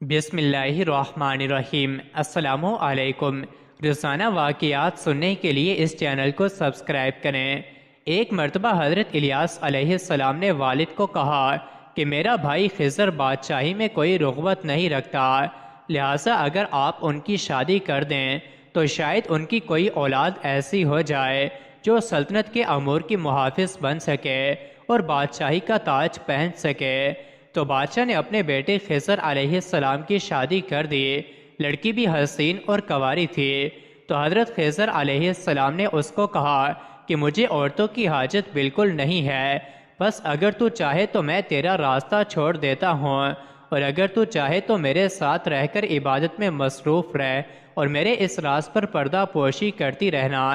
بسم اللہ الرحمن الرحیم۔ السلام علیکم۔ روزانہ واقعات سننے کے لیے اس چینل کو سبسکرائب کریں۔ ایک مرتبہ حضرت الیاس علیہ السلام نے والد کو کہا کہ میرا بھائی خضر بادشاہی میں کوئی رغبت نہیں رکھتا، لہٰذا اگر آپ ان کی شادی کر دیں تو شاید ان کی کوئی اولاد ایسی ہو جائے جو سلطنت کے امور کی محافظ بن سکے اور بادشاہی کا تاج پہن سکے۔ تو بادشاہ نے اپنے بیٹے خضر علیہ السلام کی شادی کر دی۔ لڑکی بھی حسین اور کنواری تھی۔ تو حضرت خضر علیہ السلام نے اس کو کہا کہ مجھے عورتوں کی حاجت بالکل نہیں ہے، بس اگر تو چاہے تو میں تیرا راستہ چھوڑ دیتا ہوں، اور اگر تو چاہے تو میرے ساتھ رہ کر عبادت میں مصروف رہ اور میرے اس راز پر پردہ پوشی کرتی رہنا۔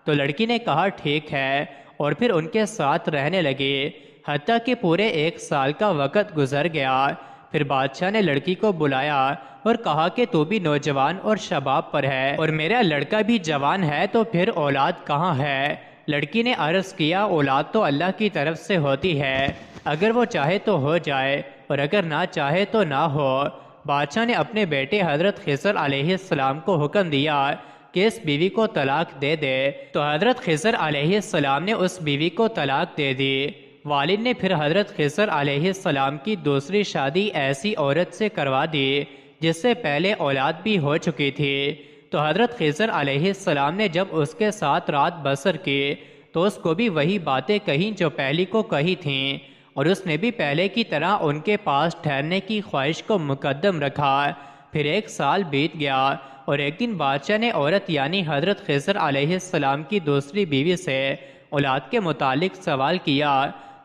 تو لڑکی نے کہا ٹھیک ہے، اور پھر ان کے ساتھ رہنے لگی، حتیٰ کہ پورے 1 سال کا وقت گزر گیا۔ پھر بادشاہ نے لڑکی کو بلایا اور کہا کہ تو بھی نوجوان اور شباب پر ہے اور میرا لڑکا بھی جوان ہے، تو پھر اولاد کہاں ہے؟ لڑکی نے عرض کیا اولاد تو اللہ کی طرف سے ہوتی ہے، اگر وہ چاہے تو ہو جائے اور اگر نہ چاہے تو نہ ہو۔ بادشاہ نے اپنے بیٹے حضرت خضر علیہ السلام کو حکم دیا کہ اس بیوی کو طلاق دے دے۔ تو حضرت خضر علیہ السلام نے اس بیوی کو طلاق دے دی۔ والد نے پھر حضرت خضر علیہ السلام کی دوسری شادی ایسی عورت سے کروا دی جس سے پہلے اولاد بھی ہو چکی تھی۔ تو حضرت خضر علیہ السلام نے جب اس کے ساتھ رات بسر کی تو اس کو بھی وہی باتیں کہیں جو پہلی کو کہی تھیں، اور اس نے بھی پہلے کی طرح ان کے پاس ٹھہرنے کی خواہش کو مقدم رکھا۔ پھر 1 سال بیت گیا، اور ایک دن بادشاہ نے عورت یعنی حضرت خضر علیہ السلام کی دوسری بیوی سے اولاد کے متعلق سوال کیا۔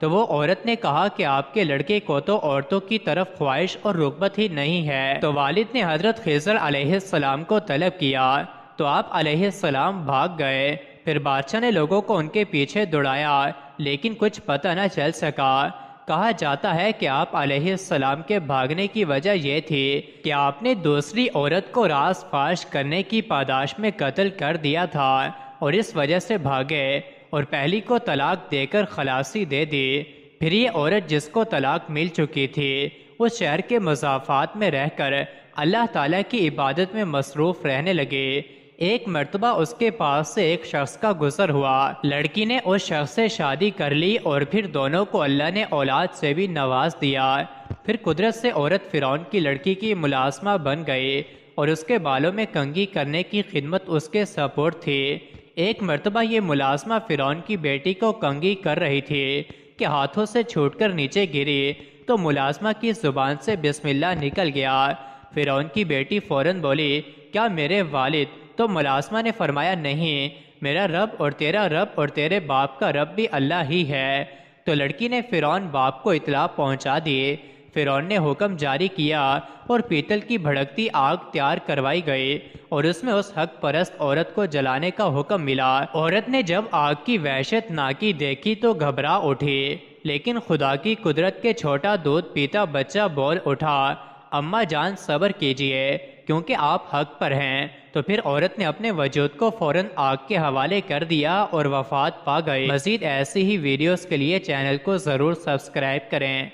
تو وہ عورت نے کہا کہ آپ کے لڑکے کو تو عورتوں کی طرف خواہش اور رغبت ہی نہیں ہے۔ تو والد نے حضرت خضر علیہ السلام کو طلب کیا، تو آپ علیہ السلام بھاگ گئے۔ پھر بادشاہ نے لوگوں کو ان کے پیچھے دوڑایا، لیکن کچھ پتہ نہ چل سکا۔ کہا جاتا ہے کہ آپ علیہ السلام کے بھاگنے کی وجہ یہ تھی کہ آپ نے دوسری عورت کو راز فاش کرنے کی پاداش میں قتل کر دیا تھا، اور اس وجہ سے بھاگے اور پہلی کو طلاق دے کر خلاصی دے دی۔ پھر یہ عورت جس کو طلاق مل چکی تھی اس شہر کے مضافات میں رہ کر اللہ تعالیٰ کی عبادت میں مصروف رہنے لگے۔ ایک مرتبہ اس کے پاس سے ایک شخص کا گزر ہوا، لڑکی نے اس شخص سے شادی کر لی اور پھر دونوں کو اللہ نے اولاد سے بھی نواز دیا۔ پھر قدرت سے عورت فرعون کی لڑکی کی ملازمہ بن گئی اور اس کے بالوں میں کنگھی کرنے کی خدمت اس کے سپرد تھی۔ ایک مرتبہ یہ ملازمہ فرعون کی بیٹی کو کنگھی کر رہی تھی کہ ہاتھوں سے چھوٹ کر نیچے گری، تو ملازمہ کی زبان سے بسم اللہ نکل گیا۔ فرعون کی بیٹی فوراً بولی کیا میرے والد؟ تو ملازمہ نے فرمایا نہیں، میرا رب اور تیرا رب اور تیرے باپ کا رب بھی اللہ ہی ہے۔ تو لڑکی نے فرعون باپ کو اطلاع پہنچا دی۔ فرعون نے حکم جاری کیا اور پیتل کی بھڑکتی آگ تیار کروائی گئی، اور اس میں اس حق پرست عورت کو جلانے کا حکم ملا۔ عورت نے جب آگ کی وحشت ناکی دیکھی تو گھبرا اٹھی، لیکن خدا کی قدرت کے چھوٹا دودھ پیتا بچہ بول اٹھا اماں جان صبر کیجئے کیونکہ آپ حق پر ہیں۔ تو پھر عورت نے اپنے وجود کو فوراً آگ کے حوالے کر دیا اور وفات پا گئی۔ مزید ایسی ہی ویڈیوز کے لیے چینل کو ضرور سبسکرائب کریں۔